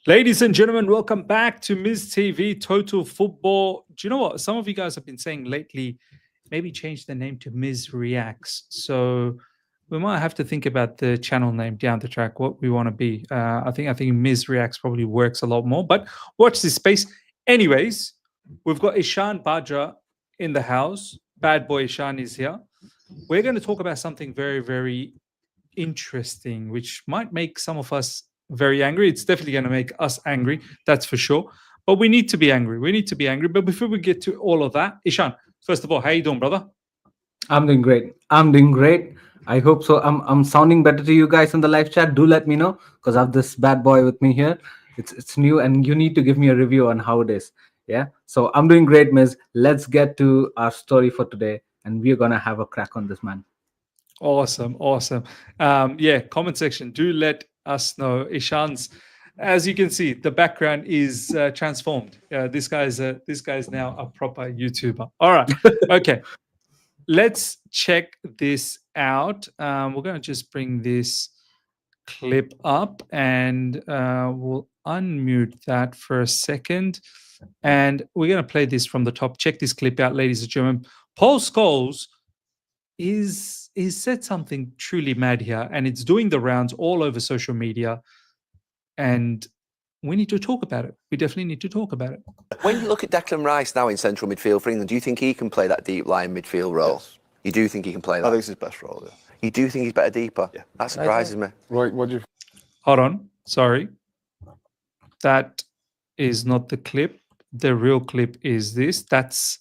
Ladies and gentlemen, welcome back to Miz TV Total Football. Do you know what? Some of you guys have been saying lately, maybe change the name to Miz Reacts. So we might have to think about the channel name down the track, what we want to be. I think Miz Reacts probably works a lot more. But watch this space. Anyways, we've got Ishan Badra in the house. Bad boy Ishan is here. We're going to talk about something very, very interesting, which might make some of us very angry. It's definitely going to make us angry, that's for sure. But we need to be angry. We need to be angry. But before we get to all of that, Ishan, first of all, how you doing, brother? I'm doing great. I'm doing great. I hope so. I'm sounding better to you guys in the live chat. Do let me know because I have this bad boy with me here. It's new and you need to give me a review on how it is. Yeah. So I'm doing great, Miz. Let's get to our story for today, and we're gonna have a crack on this, man. Awesome, awesome. Yeah, comment section. Do let us know. Ishan's, as you can see, the background is transformed. This guy's now a proper YouTuber. All right, okay. Let's check this out. We're going to just bring this clip up and we'll unmute that for a second. And we're going to play this from the top. Check this clip out, ladies and gentlemen. Paul Scholes is said something truly mad here, and it's doing the rounds all over social media. And we need to talk about it. We definitely need to talk about it. When you look at Declan Rice now in central midfield for England, do you think he can play that deep line midfield role? Yes. You do think he can play that? I think it's his best role, yeah. You do think he's better deeper? Yeah. That surprises me. Right, what do you... Hold on. Sorry. That is not the clip. The real clip is this. That's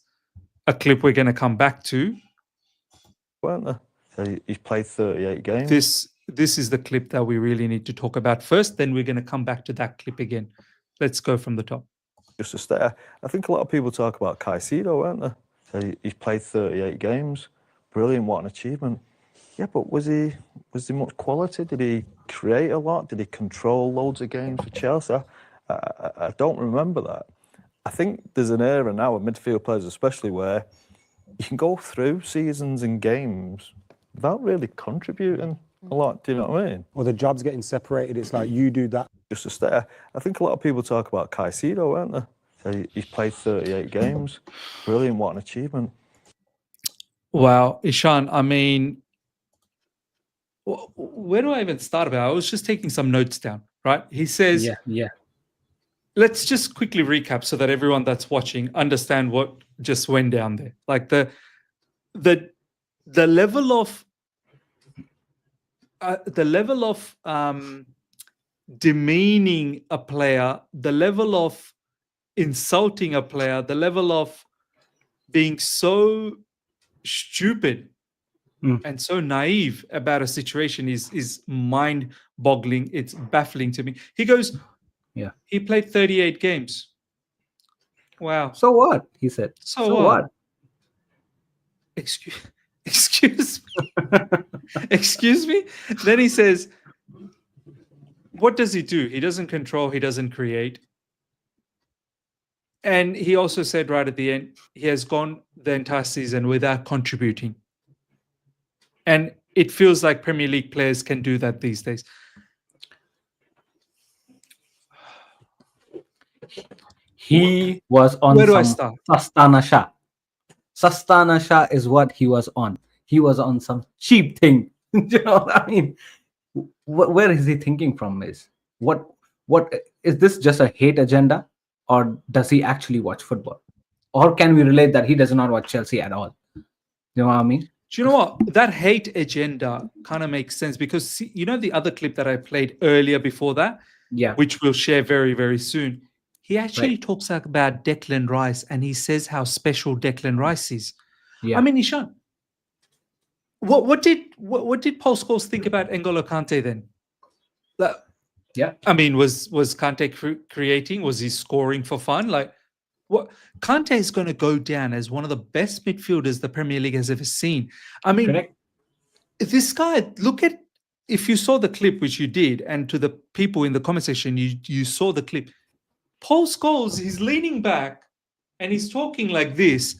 a clip we're going to come back to. Weren't there? So he's played 38 games. This is the clip that we really need to talk about first. Then we're going to come back to that clip again. Let's go from the top. Just to stay, I think a lot of people talk about Caicedo, weren't there? So he's played 38 games. Brilliant, what an achievement. Yeah, but was there much quality? Did he create a lot? Did he control loads of games for Chelsea? I don't remember that. I think there's an era now with midfield players, especially where you can go through seasons and games without really contributing a lot. Do you know what I mean? Or the job's getting separated. It's like you do that. Just to stay, I think a lot of people talk about Caicedo, weren't there? So he's played 38 games. Brilliant, what an achievement. Wow, Ishan, I mean, where do I even start about? I was just taking some notes down, right? He says, Yeah. Let's just quickly recap so that everyone that's watching understand what just went down there. Like the level of demeaning a player, the level of insulting a player, the level of being so stupid and so naive about a situation is mind-boggling. It's baffling to me. He goes, Yeah. he played 38 games. Wow. So what? He said. So what? Excuse me. Excuse me. Then he says, what does he do? He doesn't control, he doesn't create. And he also said right at the end, he has gone the entire season without contributing. And it feels like Premier League players can do that these days. He was on Where do I some start? Sastana Shah. Sastana Shah is what he was on. He was on some cheap thing. You know what I mean? Where is he thinking from, Miz? What is this just a hate agenda, or does he actually watch football? Or can we relate that he does not watch Chelsea at all? You know what I mean? Do you know what? That hate agenda kind of makes sense because, see, you know, the other clip that I played earlier before that, Yeah. which we'll share very, very soon. He actually talks about Declan Rice and he says how special Declan Rice is. Yeah. I mean, Ishan, what did Paul Scholes think about N'Golo Kante then? Yeah. I mean, was Kante creating? Was he scoring for fun? Like, what? Kante is going to go down as one of the best midfielders the Premier League has ever seen. I mean, Correct. this guy, look at, if you saw the clip, which you did, and to the people in the comment section, you saw the clip. Paul Scholes, he's leaning back and he's talking like this,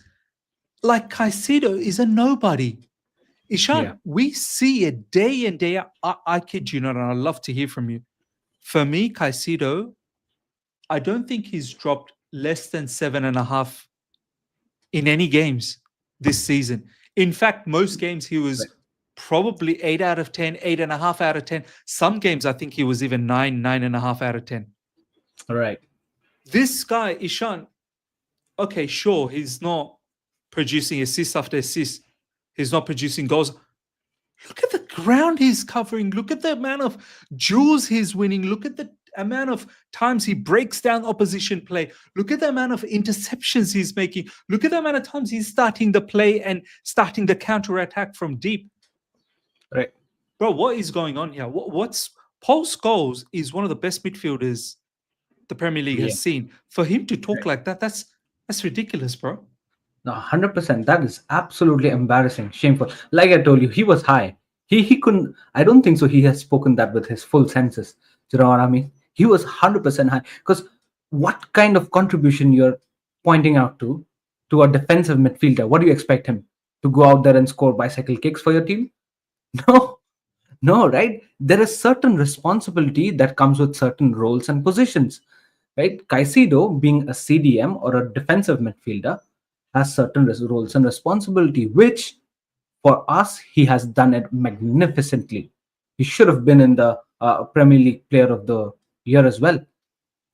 like Caicedo is a nobody. Ishan, we see it day in, day out. I kid you not, and I'd love to hear from you. For me, Caicedo I don't think he's dropped less than 7.5 in any games this season. In fact, most games he was Right. probably 8 out of 10, 8.5 out of 10. Some games I think he was even 9.5 out of 10. Right. This guy, Ishan, okay, sure, he's not producing assist after assist. He's not producing goals. Look at the ground he's covering. Look at the amount of duels he's winning. Look at the amount of times he breaks down opposition play. Look at the amount of interceptions he's making. Look at the amount of times he's starting the play and starting the counter attack from deep. Right. Bro, what is going on here? What's Paul Scholes is one of the best midfielders the Premier League Yeah. has seen. For him to talk like that, that's ridiculous, bro. No, 100%. That is absolutely embarrassing, shameful. Like I told you, he was high. He couldn't. I don't think so. He has spoken that with his full senses. Do you know what I mean? He was 100% high. Because what kind of contribution you're pointing out to a defensive midfielder? What do you expect him to go out there and score bicycle kicks for your team? No, no, right? There is certain responsibility that comes with certain roles and positions, right? Caicedo, being a CDM or a defensive midfielder, has certain roles and responsibility, which for us, he has done it magnificently. He should have been in the Premier League Player of the Year as well.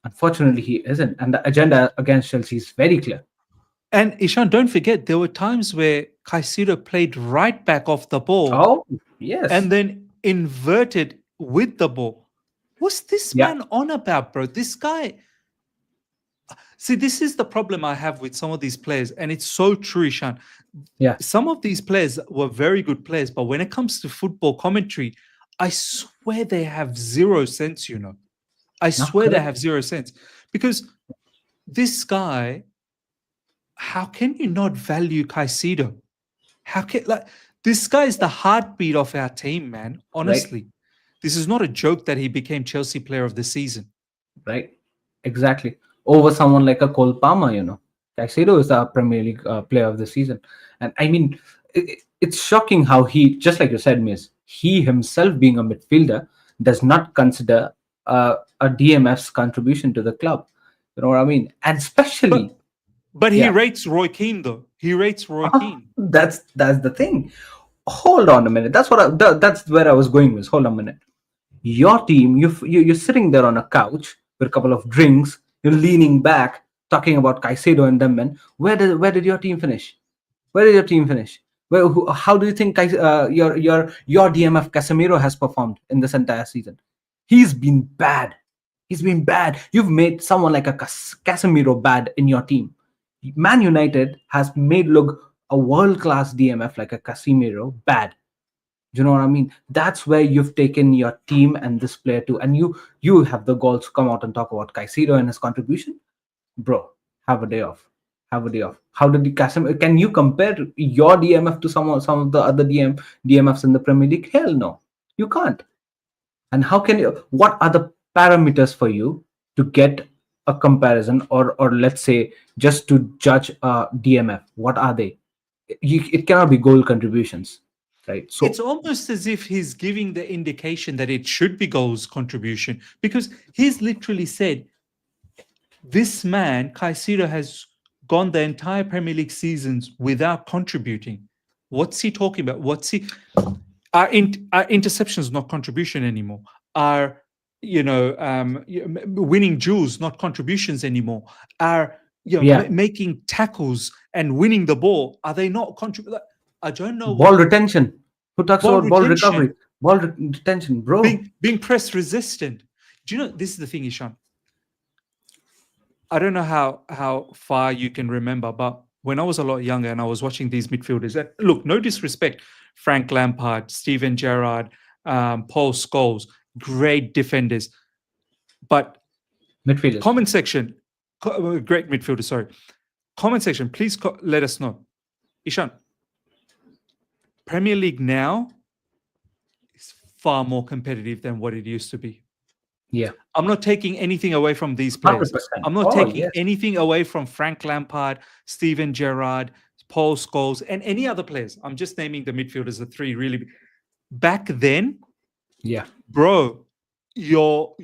Unfortunately, he isn't. And the agenda against Chelsea is very clear. And Ishan, don't forget, there were times where Caicedo played right back off the ball Oh, yes. and then inverted with the ball. What's this Yeah. man on about, bro? This guy. See, this is the problem I have with some of these players, and it's so true, Ishan. Yeah. Some of these players were very good players, but when it comes to football commentary, I swear they have zero sense, you know. I swear they correct. have zero sense. Because this guy, how can you not value Caicedo? How can this guy is the heartbeat of our team, man. Honestly. This is not a joke that he became Chelsea Player of the Season. Right? Exactly. Over someone like a Cole Palmer, you know. Caicedo is the Premier League Player of the Season. And I mean, it's shocking how he, just like you said, Miz, he himself being a midfielder does not consider a DMF's contribution to the club. You know what I mean? And especially, But he Yeah. rates Roy Keane, though. He rates Roy Keane. that's the thing. Hold on a minute. That's where I was going with. Hold on a minute. Your team, you're sitting there on a couch with a couple of drinks, you're leaning back, talking about Caicedo and them, man. Where did your team finish? Where did your team finish? How do you think your DMF Casemiro has performed in this entire season? He's been bad. He's been bad. You've made someone like a Casemiro bad in your team. Man United has made look a world-class DMF like a Casemiro bad. Do you know what I mean? That's where you've taken your team and this player to, and you have the goals to come out and talk about Caicedo and his contribution. Bro, have a day off. Have a day off. How did the Casemiro? Can you compare your DMF to some of the other DMFs in the Premier League? Hell no, you can't. And how can you? What are the parameters for you to get a comparison, or let's say just to judge a DMF? What are they? It cannot be goal contributions, right? So It's almost as if he's giving the indication that it should be goals contribution, because he's literally said, this man, Caicedo, has gone the entire Premier League seasons without contributing. What's he talking about? Our interception is not contribution anymore. Our, winning duels, not contributions anymore. Our, making tackles and winning the ball, are they not contributing? I don't know. ball retention. Who talks Ball about ball retention. recovery? Ball retention, bro. Being press resistant. Do you know, this is the thing, Ishan. I don't know how far you can remember, but when I was a lot younger and I was watching these midfielders, and look, no disrespect, Frank Lampard, Steven Gerrard, Paul Scholes, great defenders. But Midfielders. comment section, great midfielders, sorry. Comment section, please let us know. Ishan, Premier League now is far more competitive than what it used to be. Yeah. I'm not taking anything away from these players. 100%. I'm not Oh, taking yes. anything away from Frank Lampard, Steven Gerrard, Paul Scholes, and any other players. I'm just naming the midfielders, the three really big. Back then, Yeah. bro, your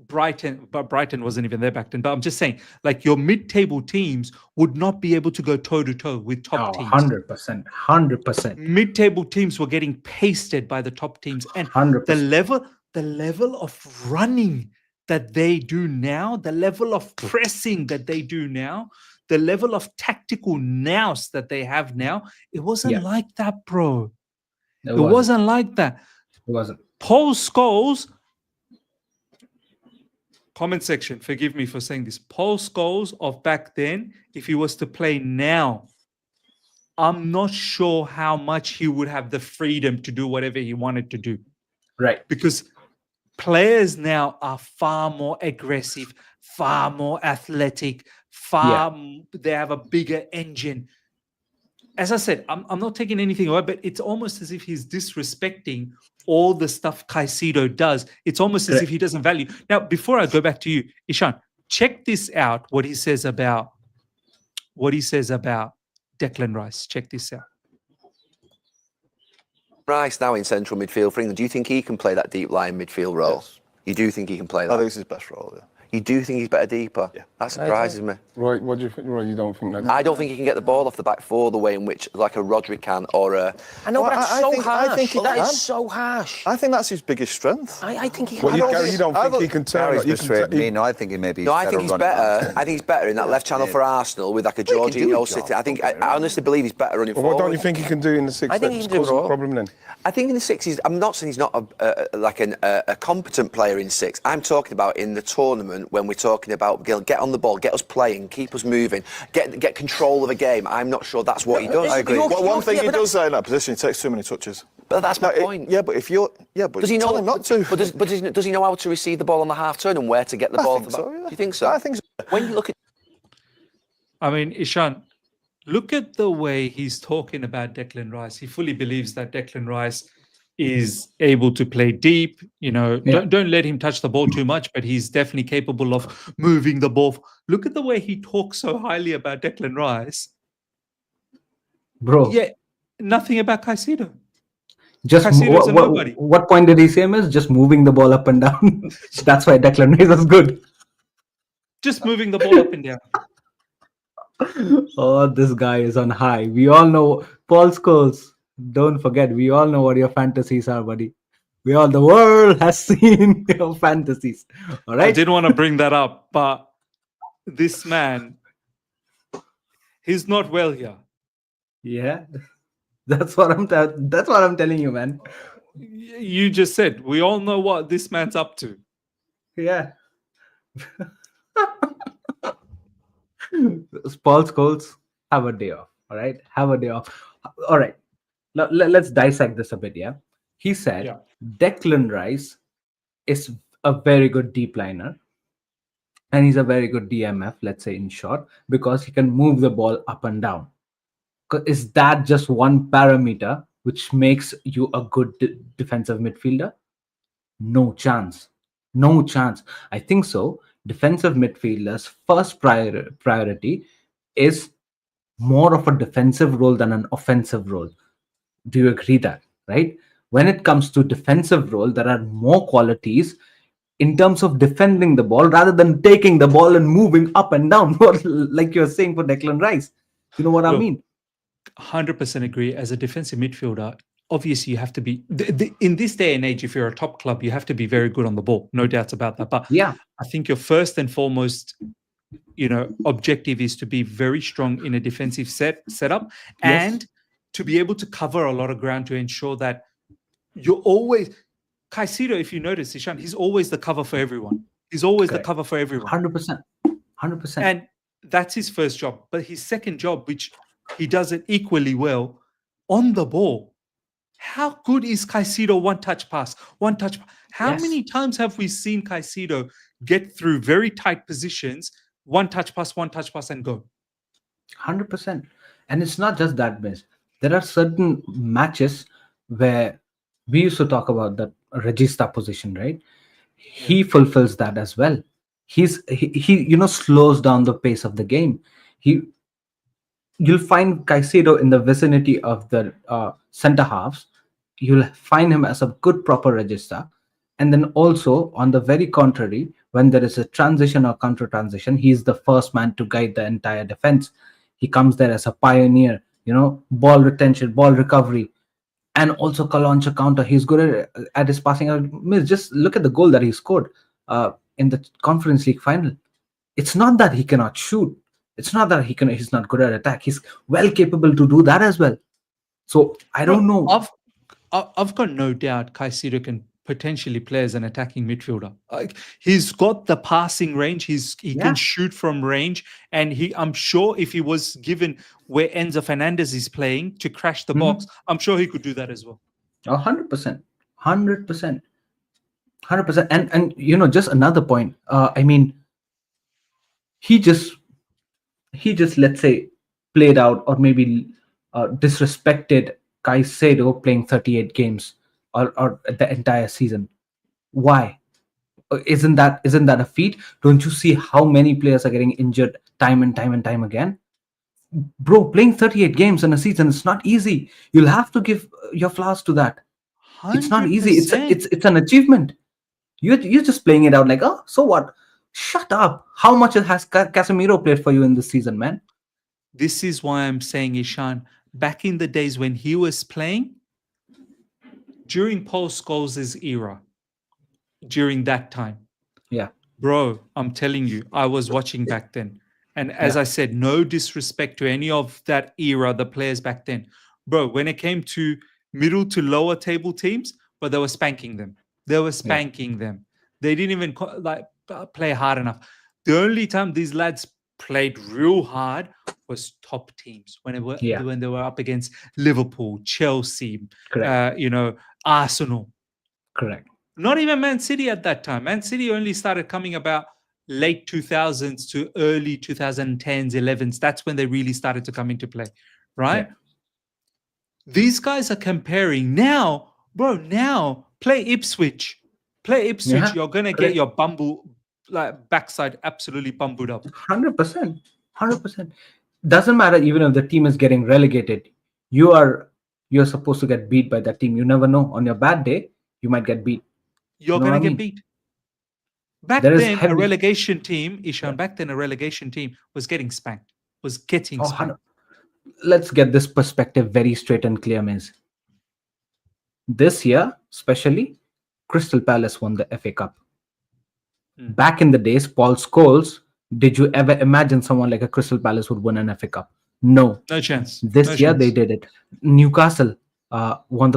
Brighton, but Brighton wasn't even there back then. But I'm just saying, like your mid-table teams would not be able to go toe-to-toe with top teams. 100%. 100%. Mid-table teams were getting pasted by the top teams, and 100%. the level of running that they do now, the level of pressing that they do now, the level of tactical nous that they have now, it wasn't Yeah. like that, bro. It wasn't like that. It wasn't. Paul Scholes, comment section, forgive me for saying this. Paul Scholes of back then, if he was to play now, I'm not sure how much he would have the freedom to do whatever he wanted to do. Right. Because players now are far more aggressive, far more athletic, they have a bigger engine. As I said, I'm not taking anything away, but it's almost as if he's disrespecting all the stuff Caicedo does. It's almost as if he doesn't value. Now, before I go back to you, Ishan, check this out, what he says about Declan Rice. Check this out. Rice now in central midfield for England. Do you think he can play that deep line midfield role? Yes. You do think he can play I that? think it's his best role. Yeah. You do think he's better deeper? Yeah. That surprises me. Roy, what do you think? Roy, you don't think that? I don't think he can get the ball off the back four the way in which like a Rodri can or a... I know, Well, but that's I so think- harsh. I think he That can. is so harsh. I think that's his biggest strength. I think he What, can. you don't think he can turn Gary's it? You persuaded can me. No, I think he maybe. No, I think he's running better. back. I think he's better in that left channel for Arsenal with like a Well, he can do Jorginho a job, City. I think don't get me I wrong. honestly believe he's better running Well, forward. what don't you think he can do in the six? I think That's he can do it causing a all. problem then. I think in the six, I'm not saying he's not a competent player in six. I'm talking about in the tournament when we're talking about get on the ball, get us playing, keep us moving, get control of a game. I'm not sure that's what he does. I agree. You're- Well, one thing yeah, he but does in that position, he takes too many touches. But that's my No, point. Yeah, but if you're, but Does he know? tell him not to. But does he know how to receive the ball on the half turn and where to get the I ball? think so, yeah. Do you think so? I think so. When you look at I mean, Ishan, look at the way he's talking about Declan Rice. He fully believes that Declan Rice is able to play deep. You know, don't let him touch the ball too much, but he's definitely capable of moving the ball. Look at the way he talks so highly about Declan Rice. Bro, Yeah, nothing about Caicedo. just Caicedo's a nobody. what point did he say, Miss? Just moving the ball up and down. That's why Declan Rice is good. Just moving the ball up and down. Oh, this guy is on high. We all know Paul Scholes. Don't forget, we all know what your fantasies are, buddy. The world has seen your fantasies. All I right. didn't want to bring that up, but this man, he's not well here. Yeah. That's what I'm telling you, man. You just said we all know what this man's up to. Yeah. Paul Scholes, have a day off. All right. Have a day off. All right. Let's dissect this a bit. Yeah. He said Yeah. Declan Rice is a very good deep liner. And he's a very good DMF, let's say in short, because he can move the ball up and down. Is that just one parameter which makes you a good defensive midfielder? No chance. No chance. I think so. Defensive midfielders' first priority is more of a defensive role than an offensive role. Do you agree that, right? When it comes to defensive role, there are more qualities in terms of defending the ball rather than taking the ball and moving up and down, like you're saying for Declan Rice. You know what I Look, mean? 100% agree. As a defensive midfielder, obviously you have to be in this day and age. If you're a top club, you have to be very good on the ball. No doubts about that. But Yeah. I think your first and foremost, objective is to be very strong in a defensive setup and to be able to cover a lot of ground to ensure that you're always Caicedo. If you notice, Ishan, he's always the cover for everyone. He's always Correct. the cover for everyone. 100%. 100%. And that's his first job. But his second job, which he does it equally well, on the ball. How good is Caicedo one touch pass? How Yes. many times have we seen Caicedo get through very tight positions, one touch pass, and go? 100%. And it's not just that, Miss. There are certain matches where we used to talk about that regista position, right? He fulfills that as well. He slows down the pace of the game. You'll find Caicedo in the vicinity of the center halves. You'll find him as a good proper regista. And then also on the very contrary, when there is a transition or counter transition, he's the first man to guide the entire defense. He comes there as a pioneer, ball retention, ball recovery, and also launch a counter. He's good at his passing. Just look at the goal that he scored in the Conference League final. It's not that he cannot shoot. It's not that he's not good at attack. He's well capable to do that as well. So I don't know. I've got no doubt Caicedo can potentially play as an attacking midfielder. Like, he's got the passing range. He can shoot from range, and I'm sure if he was given where Enzo Fernandez is playing to crash the box, I'm sure he could do that as well. 100%, 100%, 100%. And just another point. He just let's say played out or maybe disrespected Caicedo playing 38 games or the entire season. Why? Isn't that a feat? Don't you see how many players are getting injured time and time again? Bro, playing 38 games in a season is not easy. You'll have to give your flowers to that. 100%. It's not easy. It's an achievement. You're just playing it out like, oh, so what? Shut up. How much has Casemiro played for you in this season, man? This is why I'm saying, Ishan, back in the days when he was playing, during Paul Scholes' era, during that time. Yeah. Bro, I'm telling you, I was watching back then. And as I said, no disrespect to any of that era, the players back then. Bro, when it came to middle to lower table teams, but they were spanking them. Them. They didn't even play hard enough. The only time these lads played real hard was top teams when they were up against Liverpool, Chelsea, Arsenal. Correct. Not even Man City at that time. Man City only started coming about late 2000s to early 2010s, 11s. That's when they really started to come into play, right? Yeah. These guys are comparing now, bro. Now play Ipswich. You're gonna get your backside absolutely bumbled up. 100%. Doesn't matter even if the team is getting relegated. You're supposed to get beat by that team. You never know. On your bad day, you might get beat. You're gonna get beat. Back then, a relegation team, Ishan. Back then, a relegation team was getting spanked. Spanked. Let's get this perspective very straight and clear, Miz. This year, especially, Crystal Palace won the FA Cup. Back in the days, Paul Scholes, did you ever imagine someone like a Crystal Palace would win an FA Cup? No. No chance. This year, they did it. Newcastle won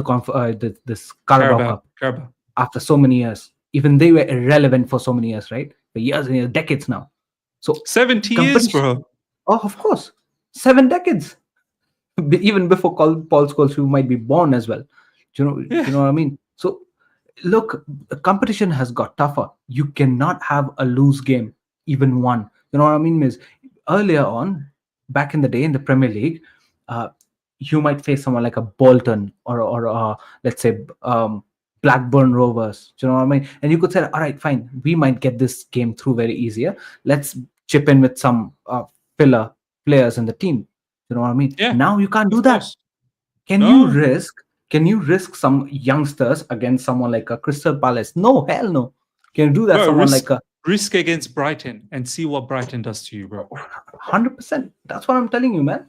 this Carabao Cup after so many years. Even they were irrelevant for so many years, right? For years and years, decades now. So 70 years, bro. Oh, of course. 7 decades. Even before Paul Scholes, who might be born as well. You know what I mean? So, look, the competition has got tougher. You cannot have a loose game, even one. You know what I mean, Miz? Earlier on, back in the day in the Premier League, you might face someone like a Bolton or let's say Blackburn Rovers. Do you know what I mean? And you could say, all right, fine, we might get this game through very easier. Let's chip in with some filler players in the team. You know what I mean? Yeah, now you can't do that. Course. Can you risk some youngsters against someone like a Crystal Palace? No, hell no. Can you do that? Bro, risk against Brighton and see what Brighton does to you, bro. 100%. That's what I'm telling you, man.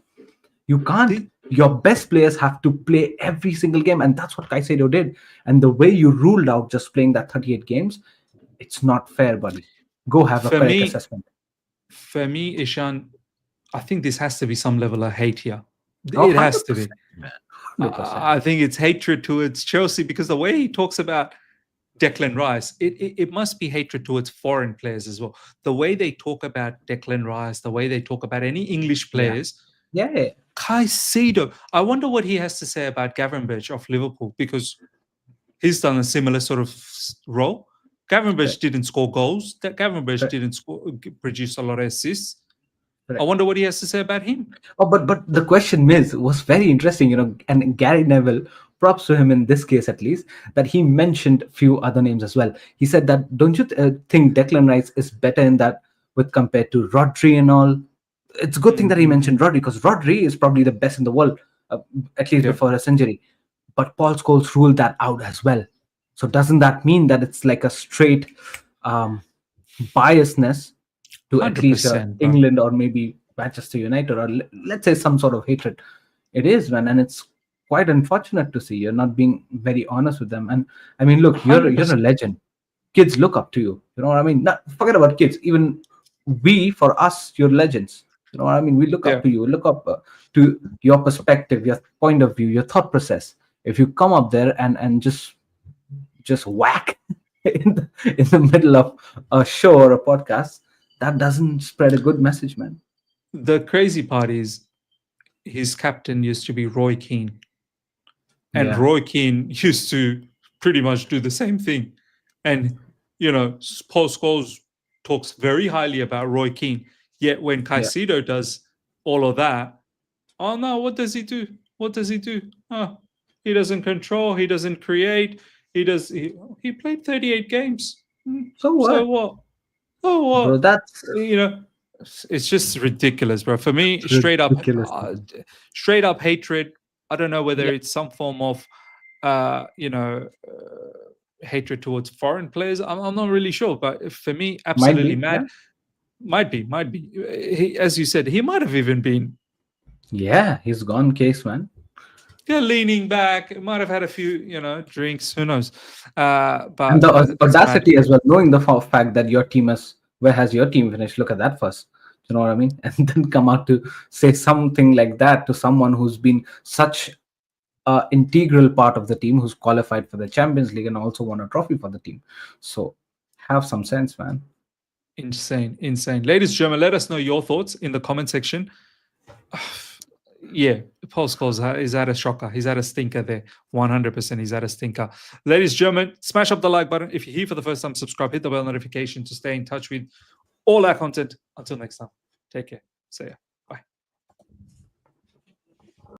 You can't. Your best players have to play every single game, and that's what Caicedo did. And the way you ruled out just playing that 38 games, it's not fair, buddy. Go have a correct assessment. For me, Ishan, I think this has to be some level of hate here. It has to be. I think it's hatred towards Chelsea because the way he talks about Declan Rice, it must be hatred towards foreign players as well. The way they talk about Declan Rice, the way they talk about any English players. Yeah. Caicedo. I wonder what he has to say about Gravenberch of Liverpool because he's done a similar sort of role. Gravenberch didn't score goals. Gravenberch didn't produce a lot of assists. I wonder what he has to say about him. Oh, but the question, Miz, was very interesting, and Gary Neville, props to him in this case at least, that he mentioned a few other names as well. He said that, don't you think Declan Rice is better in that with compared to Rodri and all? It's a good thing that he mentioned Rodri because Rodri is probably the best in the world, at least before his injury. But Paul Scholes ruled that out as well. So doesn't that mean that it's like a straight biasness to at least 100%, bro. England or maybe Manchester United, or let's say some sort of hatred. It is, man, and it's quite unfortunate to see you're not being very honest with them. And I mean, look, you're a 100%. legend. Kids look up to you. You know what I mean? Not forget about kids. Even we, for us, you're legends. You know what I mean? We look Yeah. up to you. Look up to your perspective, your point of view, your thought process. If you come up there and just whack in the middle of a show or a podcast, that doesn't spread a good message, man. The crazy part is his captain used to be Roy Keane. And Yeah. Roy Keane used to pretty much do the same thing. And, Paul Scholes talks very highly about Roy Keane. Yet when Caicedo does all of that, oh no, what does he do? What does he do? Oh, he doesn't control. He doesn't create. He played 38 games. So what? So what? Oh, what? Bro, that's It's just ridiculous, bro. For me, It's ridiculous. straight up hatred. I don't know whether it's some form of, hatred towards foreign players. I'm not really sure, but for me, absolutely mad. yeah. Might be. He, as you said, he might have even been, Yeah, he's gone case, man. leaning back. Might have had a few, drinks. Who knows? But And the that's audacity as well, knowing the fact that your team where has your team finished? Look at that first. You know what I mean? And then come out to say something like that to someone who's been such an integral part of the team, who's qualified for the Champions League and also won a trophy for the team. So have some sense, man. Insane. Ladies and gentlemen, let us know your thoughts in the comment section. Yeah, Paul Scholes is at a shocker. He's at a stinker there. 100% he's at a stinker. Ladies and gentlemen, smash up the like button. If you're here for the first time, subscribe, hit the bell notification to stay in touch with all our content. Until next time, take care. See ya.